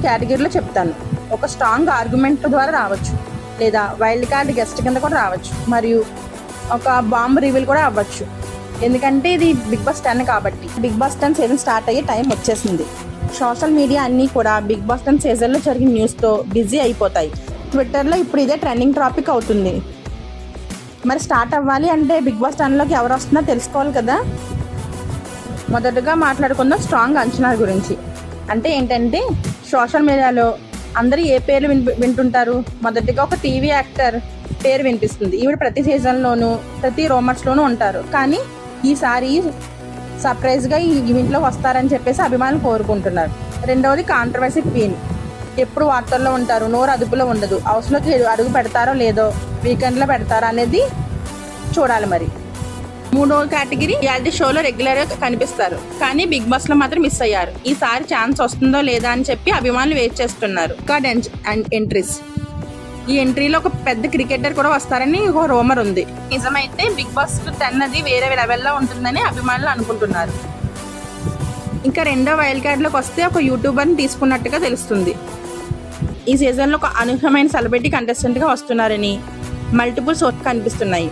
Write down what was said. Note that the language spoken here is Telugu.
కేటగిరీలో చెప్తాను. ఒక స్ట్రాంగ్ ఆర్గ్యుమెంట్ ద్వారా రావచ్చు, లేదా వైల్డ్ కార్డ్ గెస్ట్ కింద కూడా రావచ్చు, మరియు ఒక బాంబ్ రివీల్ కూడా అవ్వచ్చు. ఎందుకంటే ఇది బిగ్ బాస్ 10 కాబట్టి. బిగ్ బాస్ 10 సీజన్ స్టార్ట్ అయ్యే టైం వచ్చేసింది. సోషల్ మీడియా అన్నీ కూడా బిగ్ బాస్ 10 సీజన్లో జరిగిన న్యూస్తో బిజీ అయిపోతాయి. ట్విట్టర్లో ఇప్పుడు ఇదే ట్రెండింగ్ టాపిక్ అవుతుంది. మరి స్టార్ట్ అవ్వాలి అంటే బిగ్ బాస్ 10లోకి ఎవరు వస్తున్నా తెలుసుకోవాలి కదా. మొదటగా మాట్లాడుకుందాం స్ట్రాంగ్ అంచనాల గురించి. అంటే ఏంటంటే సోషల్ మీడియాలో అందరూ ఏ పేర్లు వింటుంటారు. మొదటిగా ఒక టీవీ యాక్టర్ పేరు వినిపిస్తుంది. ఈవిడ ప్రతి సీజన్లోనూ ప్రతి రూమర్స్లోనూ ఉంటారు. కానీ ఈసారి సర్ప్రైజ్గా ఈ ఈవెంట్లోకి వస్తారని చెప్పేసి అభిమానులు కోరుకుంటున్నారు. రెండవది కాంట్రవర్సీ క్వీన్. ఎప్పుడు వార్తల్లో ఉంటారు, నోరు అదుపులో ఉండదు. హౌస్లోకి అడుగు పెడతారో లేదో, వీకెండ్లో పెడతారో అనేది చూడాలి. మరి మూడో కేటగిరీ రియాలిటీ షోలో రెగ్యులర్గా కనిపిస్తారు, కానీ బిగ్ బాస్లో మాత్రం మిస్ అయ్యారు. ఈసారి ఛాన్స్ వస్తుందో లేదా అని చెప్పి అభిమానులు వెయిట్ చేస్తున్నారు. Record and entries. ఈ ఎంట్రీలో ఒక పెద్ద క్రికెటర్ కూడా వస్తారని ఒక రూమర్ ఉంది. నిజమైతే బిగ్ బాస్ 10 అది వేరే లెవెల్లో ఉంటుందని అభిమానులు అనుకుంటున్నారు. ఇంకా రెండో వైల్డ్ కార్డ్లోకి వస్తే ఒక యూట్యూబర్ని తీసుకున్నట్టుగా తెలుస్తుంది. ఈ సీజన్లో ఒక అనూహ్యమైన సెలబ్రిటీ కంటెస్టెంట్గా వస్తున్నారని మల్టిపుల్ సోర్స్ కనిపిస్తున్నాయి.